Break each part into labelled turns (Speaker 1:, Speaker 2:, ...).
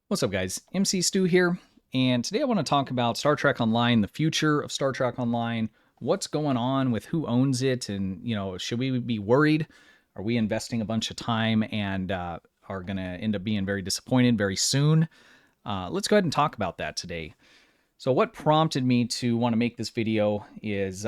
Speaker 1: What's up, guys? mcstu here, and today I want to talk about Star Trek Online, the future of Star Trek Online, what's going on with who owns it, and should we be worried? Are we investing a bunch of time and are going to end up being very disappointed very soon? Let's go ahead and talk about that today. So what prompted me to want to make this video is,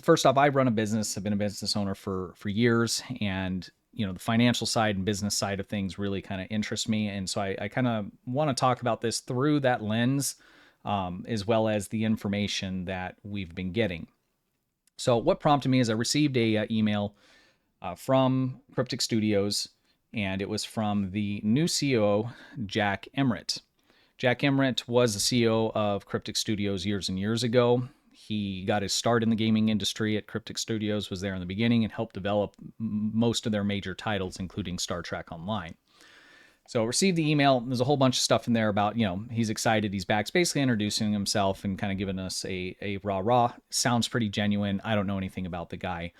Speaker 1: first off, I run a business. I've been a business owner for years, and the financial side and business side of things really kind of interest me. And so I kind of want to talk about this through that lens, as well as the information that we've been getting. So what prompted me is I received a email from Cryptic Studios, and it was from the new CEO, Jack Emmert. Jack Emmert was the CEO of Cryptic Studios years and years ago. He got his start in the gaming industry at Cryptic Studios, was there in the beginning, and helped develop most of their major titles, including Star Trek Online. So I received the email. There's a whole bunch of stuff in there about, he's excited, he's back. It's basically introducing himself and kind of giving us a rah-rah. Sounds pretty genuine. I don't know anything about the guy.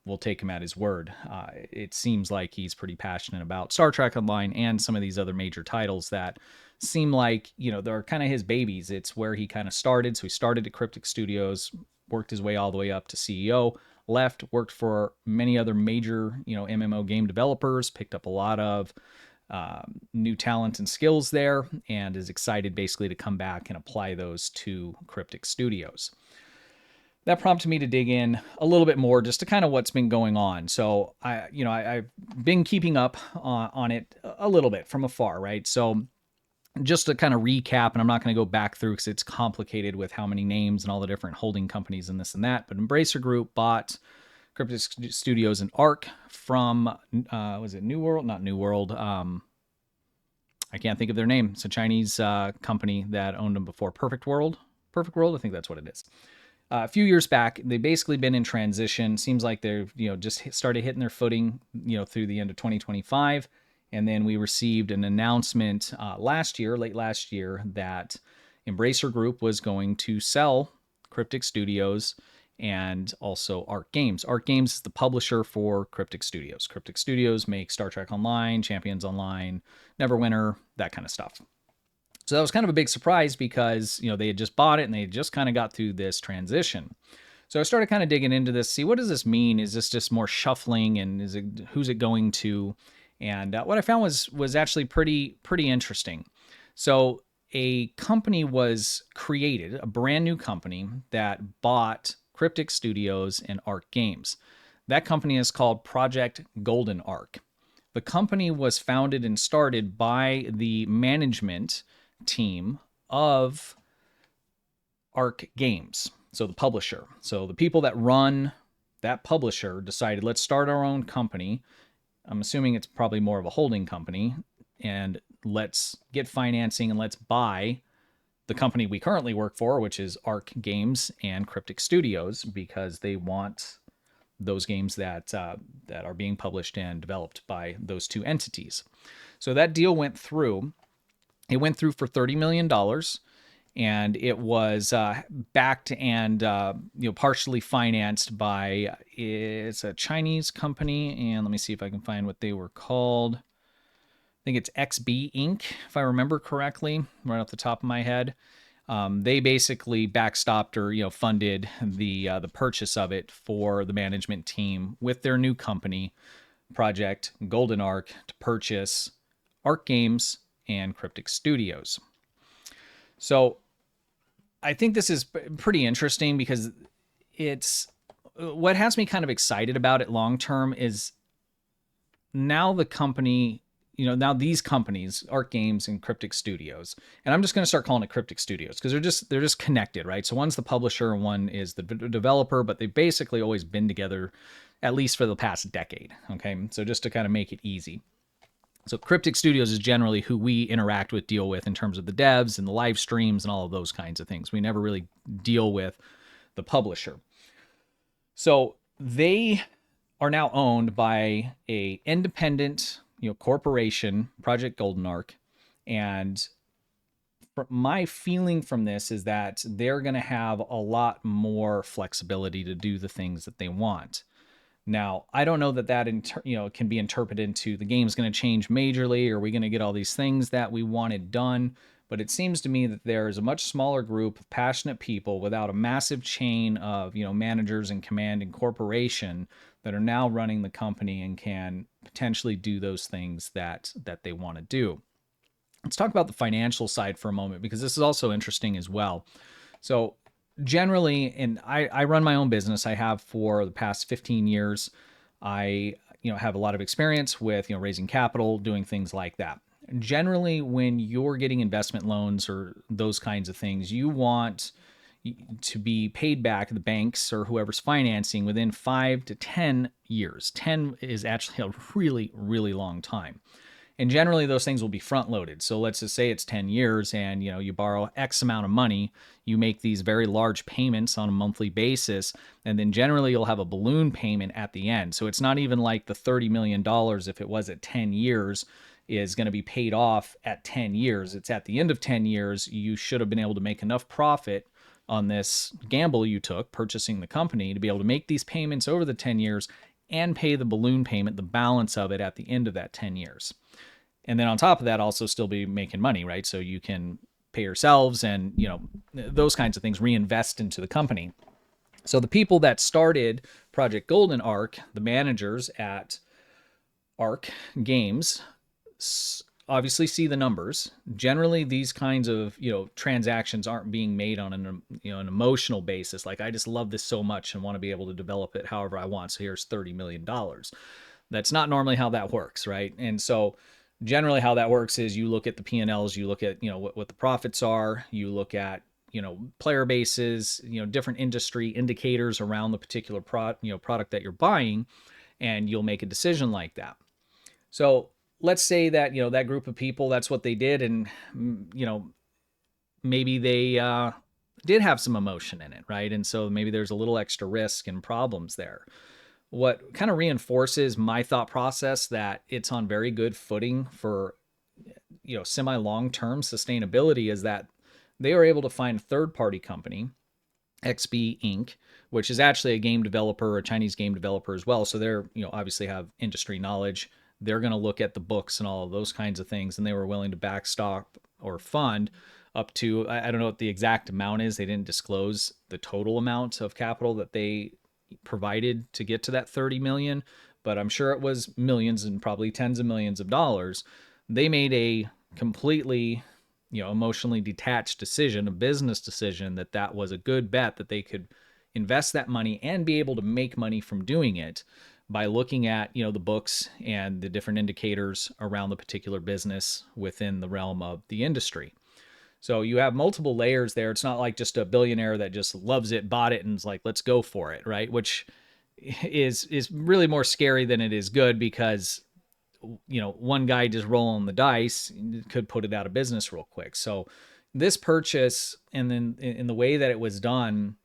Speaker 1: We'll take him at his word. It seems like he's pretty passionate about Star Trek Online and some of these other major titles that seem like, they're kind of his babies. It's where he kind of started. So he started at Cryptic Studios, worked his way all the way up to CEO, left, worked for many other major, MMO game developers, picked up a lot of new talent and skills there, and is excited basically to come back and apply those to Cryptic Studios. That prompted me to dig in a little bit more just to kind of what's been going on. So I've been keeping up on it a little bit from afar, right? So just to kind of recap, and I'm not going to go back through because it's complicated with how many names and all the different holding companies and this and that, but Embracer Group bought Cryptic Studios and Arc from, was it New World? Not New World. I can't think of their name. It's a Chinese company that owned them before. Perfect World? Perfect World? I think that's what it is. A few years back, they've basically been in transition. Seems like they've, just started hitting their footing, through the end of 2025. And then we received an announcement late last year, that Embracer Group was going to sell Cryptic Studios and also Arc Games. Arc Games is the publisher for Cryptic Studios. Cryptic Studios make Star Trek Online, Champions Online, Neverwinter, that kind of stuff. So that was kind of a big surprise because, they had just bought it and they had just kind of got through this transition. So I started kind of digging into this, see what does this mean? Is this just more shuffling, and who's it going to? And what I found was actually pretty interesting. So a company was created, a brand new company that bought Cryptic Studios and Arc Games. That company is called Project Golden Arc. The company was founded and started by the management team of Arc Games, so the publisher. So the people that run that publisher decided, let's start our own company. I'm assuming it's probably more of a holding company, and let's get financing and let's buy the company we currently work for, which is Arc Games and Cryptic Studios, because they want those games that are being published and developed by those two entities. So that deal went through. It went through for $30 million, and it was backed and partially financed by, it's a Chinese company, and let me see if I can find what they were called. I think it's XB Inc., if I remember correctly, right off the top of my head. They basically backstopped or funded the purchase of it for the management team with their new company, Project Golden Arc, to purchase Arc Games and Cryptic Studios. So I think this is pretty interesting because it's what has me kind of excited about it long term is now the company, now these companies, Arc Games and Cryptic Studios, and I'm just going to start calling it Cryptic Studios because they're just connected, right? So one's the publisher and one is the developer, but they've basically always been together at least for the past decade. Okay, so just to kind of make it easy. So Cryptic Studios is generally who we interact with, deal with in terms of the devs and the live streams and all of those kinds of things. We never really deal with the publisher. So they are now owned by a independent, corporation, Project Golden Arc. And my feeling from this is that they're going to have a lot more flexibility to do the things that they want. Now, I don't know that can be interpreted into the game's going to change majorly, or are we going to get all these things that we wanted done? But it seems to me that there's a much smaller group of passionate people without a massive chain of, managers and command and corporation that are now running the company and can potentially do those things that they want to do. Let's talk about the financial side for a moment, because this is also interesting as well. So generally, and I run my own business. I have for the past 15 years. I have a lot of experience with raising capital, doing things like that. Generally, when you're getting investment loans or those kinds of things, you want to be paid back, the banks or whoever's financing, within 5 to 10 years. 10 is actually a really, really long time. And generally those things will be front loaded. So let's just say it's 10 years and you borrow X amount of money, you make these very large payments on a monthly basis, and then generally you'll have a balloon payment at the end. So it's not even like the $30 million, if it was at 10 years, is going to be paid off at 10 years. It's at the end of 10 years, you should have been able to make enough profit on this gamble you took, purchasing the company, to be able to make these payments over the 10 years and pay the balloon payment, the balance of it, at the end of that 10 years. And then on top of that, also still be making money, right? So you can pay yourselves and, those kinds of things, reinvest into the company. So the people that started Project Golden Arc, the managers at Arc Games, obviously see the numbers. Generally, these kinds of, transactions aren't being made on an emotional basis. Like, I just love this so much and want to be able to develop it however I want. So here's $30 million. That's not normally how that works, right? And so generally how that works is you look at the P&Ls, you look at, what the profits are, you look at, player bases, different industry indicators around the particular product that you're buying, and you'll make a decision like that. So let's say that, that group of people, that's what they did. And, maybe they did have some emotion in it, right? And so maybe there's a little extra risk and problems there. What kind of reinforces my thought process that it's on very good footing for, semi long-term sustainability is that they are able to find a third-party company, XB Inc., which is actually a game developer, a Chinese game developer as well. So they're, obviously have industry knowledge. They're going to look at the books and all of those kinds of things, and they were willing to backstop or fund up to, I don't know what the exact amount is. They didn't disclose the total amount of capital that they provided to get to that 30 million, but I'm sure it was millions and probably tens of millions of dollars. They made a completely, emotionally detached decision, a business decision, that was a good bet, that they could invest that money and be able to make money from doing it by looking at, the books and the different indicators around the particular business within the realm of the industry. So you have multiple layers there. It's not like just a billionaire that just loves it, bought it, and is like, let's go for it, right? Which is really more scary than it is good, because, one guy just rolling the dice could put it out of business real quick. So this purchase, and then in the way that it was done,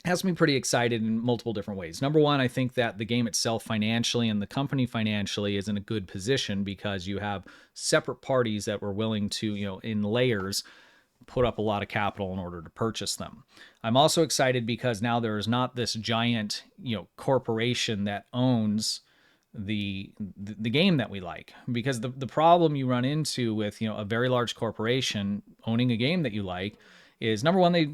Speaker 1: has me pretty excited in multiple different ways. Number one, I think that the game itself financially and the company financially is in a good position, because you have separate parties that were willing to, in layers, put up a lot of capital in order to purchase them. I'm also excited because now there is not this giant, corporation that owns the game that we like. Because the problem you run into with, a very large corporation owning a game that you like is, number one, they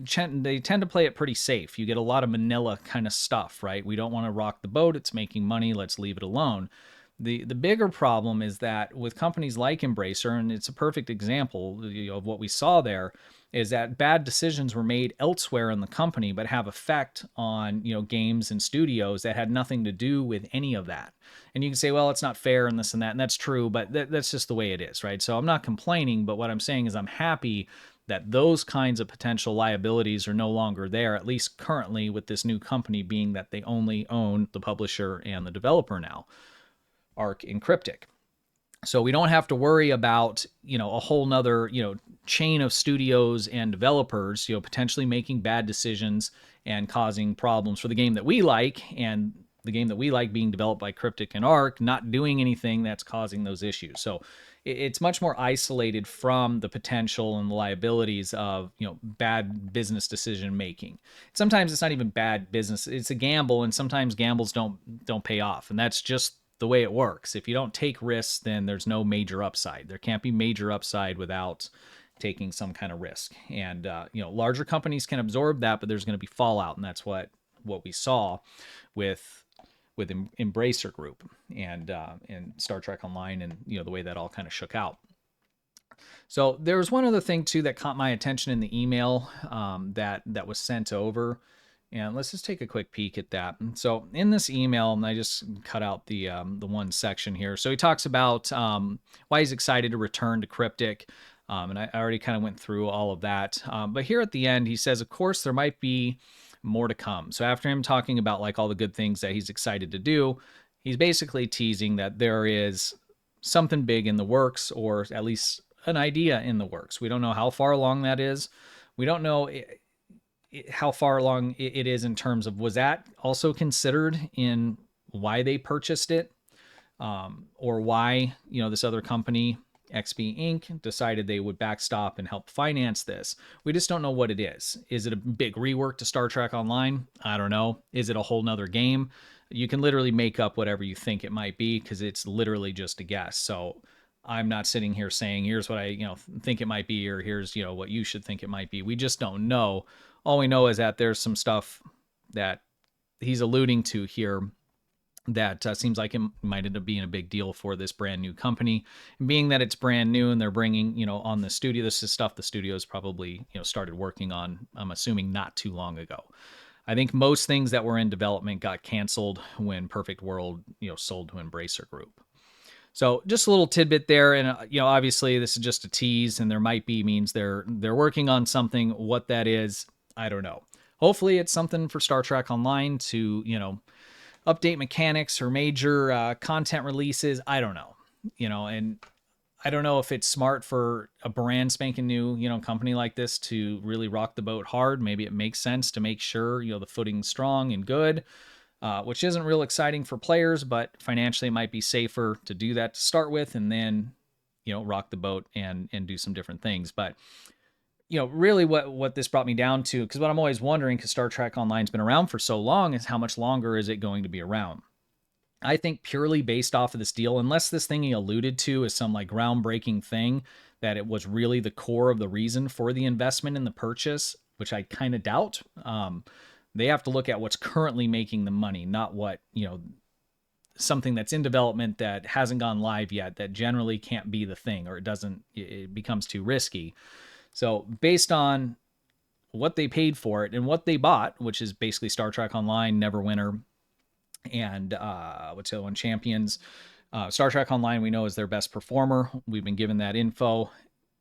Speaker 1: tend to play it pretty safe. You get a lot of manila kind of stuff, right? We don't want to rock the boat. It's making money. Let's leave it alone. The bigger problem is that with companies like Embracer, and it's a perfect example of what we saw there, is that bad decisions were made elsewhere in the company, but have effect on, games and studios that had nothing to do with any of that. And you can say, well, it's not fair and this and that, and that's true, but that's just the way it is, right? So I'm not complaining, but what I'm saying is I'm happy that those kinds of potential liabilities are no longer there, at least currently, with this new company, being that they only own the publisher and the developer now, Arc and Cryptic. So we don't have to worry about, a whole nother, chain of studios and developers, potentially making bad decisions and causing problems for the game that we like, and the game that we like being developed by Cryptic and Arc not doing anything that's causing those issues. So it's much more isolated from the potential and the liabilities of, bad business decision making. Sometimes it's not even bad business, it's a gamble, and sometimes gambles don't pay off, and that's just the way it works. If you don't take risks, then there's no major upside. There can't be major upside without taking some kind of risk. And larger companies can absorb that, but there's going to be fallout, and that's what we saw with Embracer Group and Star Trek Online, and the way that all kind of shook out. So there was one other thing too that caught my attention in the email that was sent over, and let's just take a quick peek at that. So in this email, and I just cut out the one section here. So he talks about why he's excited to return to Cryptic. And I already kind of went through all of that. But here at the end, he says, of course, there might be more to come. So after him talking about like all the good things that he's excited to do, he's basically teasing that there is something big in the works, or at least an idea in the works. We don't know how far along that is. We don't know how far along it is in terms of, was that also considered in why they purchased it, or why this other company XP Inc. decided they would backstop and help finance this. We just don't know what it is. Is it a big rework to Star Trek Online? I don't know. Is it a whole nother game? You can literally make up whatever you think it might be, because it's literally just a guess. So I'm not sitting here saying, here's what I think it might be, or here's what you should think it might be. We just don't know. All we know is that there's some stuff that he's alluding to here that seems like it might end up being a big deal for this brand new company. And being that it's brand new and they're bringing, on the studio, this is stuff the studios probably, started working on, I'm assuming, not too long ago. I think most things that were in development got canceled when Perfect World, sold to Embracer Group. So just a little tidbit there. And, obviously this is just a tease, and there might be means they're working on something. What that is, I don't know. Hopefully it's something for Star Trek Online to, update mechanics or major content releases. I don't know, and I don't know if it's smart for a brand spanking new, company like this to really rock the boat hard. Maybe it makes sense to make sure, the footing's strong and good, which isn't real exciting for players, but financially it might be safer to do that to start with, and then, rock the boat and do some different things. But really what this brought me down to, because what I'm always wondering, because Star Trek Online's been around for so long, is how much longer is it going to be around? I think purely based off of this deal, unless this thing he alluded to is some like groundbreaking thing, that it was really the core of the reason for the investment in the purchase, which I kind of doubt. They have to look at what's currently making the money, not what, something that's in development that hasn't gone live yet, that generally can't be the thing, or it becomes too risky. So based on what they paid for it and what they bought, which is basically Star Trek Online, Neverwinter, and what's the other one, Champions. Star Trek Online we know is their best performer. We've been given that info.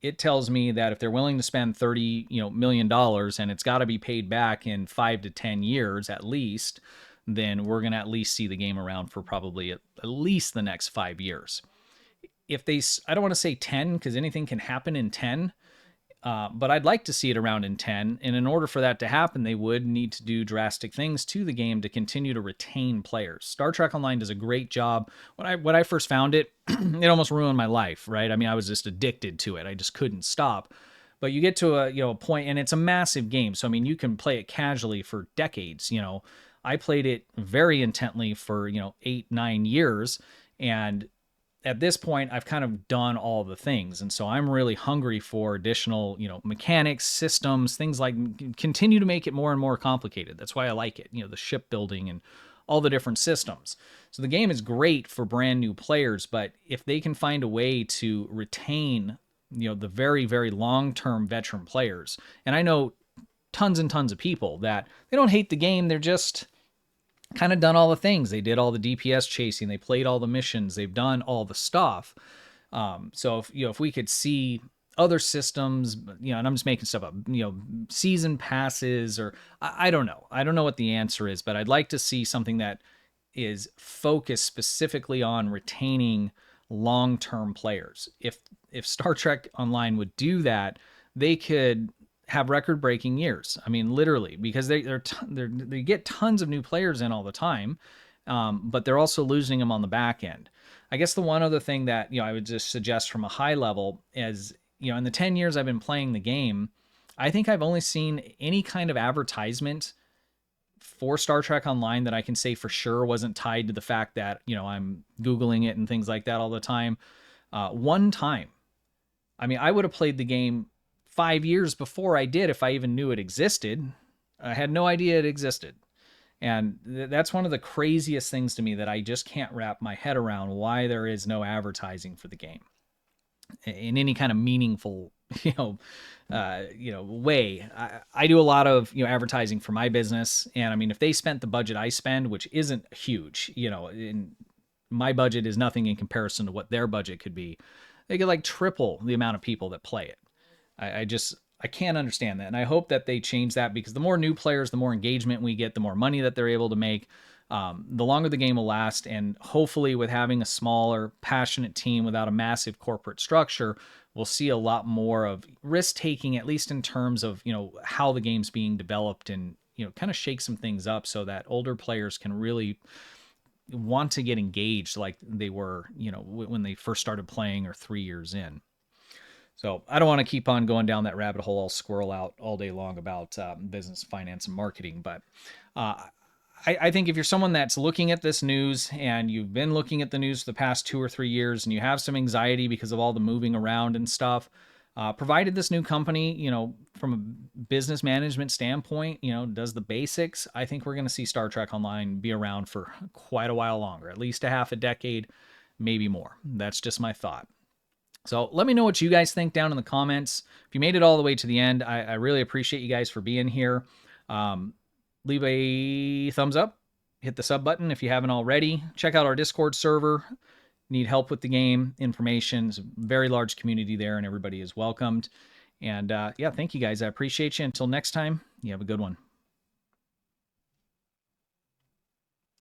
Speaker 1: It tells me that if they're willing to spend $30 million, and it's got to be paid back in 5 to 10 years at least, then we're going to at least see the game around for probably at least the next 5 years. If I don't want to say 10, because anything can happen in 10, but I'd like to see it around in 10. And in order for that to happen, they would need to do drastic things to the game to continue to retain players. Star Trek Online does a great job. When I first found it, it almost ruined my life, right? I mean, I was just addicted to it. I just couldn't stop. But you get to a point, and it's a massive game. So, I mean, you can play it casually for decades. I played it very intently for, 8-9 years. And at this point, I've kind of done all the things. And so I'm really hungry for additional, mechanics, systems, things like continue to make it more and more complicated. That's why I like it, the shipbuilding and all the different systems. So the game is great for brand new players, but if they can find a way to retain, the very, very long-term veteran players, and I know tons and tons of people that they don't hate the game, they're just kind of done all the things. They did all the DPS chasing. They played all the missions. They've done all the stuff. So if we could see other systems, and I'm just making stuff up, season passes, or I don't know. I don't know what the answer is, but I'd like to see something that is focused specifically on retaining long-term players. If Star Trek Online would do that, they could have record-breaking years. I mean, literally, because they get tons of new players in all the time, but they're also losing them on the back end. I guess the one other thing that, I would just suggest from a high level is, in the 10 years I've been playing the game, I think I've only seen any kind of advertisement for Star Trek Online that I can say for sure wasn't tied to the fact that, I'm Googling it and things like that all the time. One time. I mean, I would have played the game 5 years before I did if I even knew it existed. I had no idea it existed. And that's one of the craziest things to me that I just can't wrap my head around, why there is no advertising for the game in any kind of meaningful, way. I do a lot of, advertising for my business. And I mean, if they spent the budget I spend, which isn't huge, in my budget is nothing in comparison to what their budget could be, they could like triple the amount of people that play it. I can't understand that. And I hope that they change that, because the more new players, the more engagement we get, the more money that they're able to make, the longer the game will last. And hopefully with having a smaller, passionate team without a massive corporate structure, we'll see a lot more of risk taking, at least in terms of, how the game's being developed, and, kind of shake some things up so that older players can really want to get engaged like they were, when they first started playing or 3 years in. So I don't want to keep on going down that rabbit hole. I'll squirrel out all day long about business, finance, and marketing. But I think if you're someone that's looking at this news, and you've been looking at the news for the past 2 or 3 years, and you have some anxiety because of all the moving around and stuff, provided this new company, from a business management standpoint, does the basics, I think we're going to see Star Trek Online be around for quite a while longer, at least a half a decade, maybe more. That's just my thought. So let me know what you guys think down in the comments. If you made it all the way to the end, I really appreciate you guys for being here. Leave a thumbs up, hit the sub button if you haven't already. Check out our Discord server. Need help with the game, information. It's a very large community there, and everybody is welcomed. And yeah, thank you guys. I appreciate you. Until next time, you have a good one.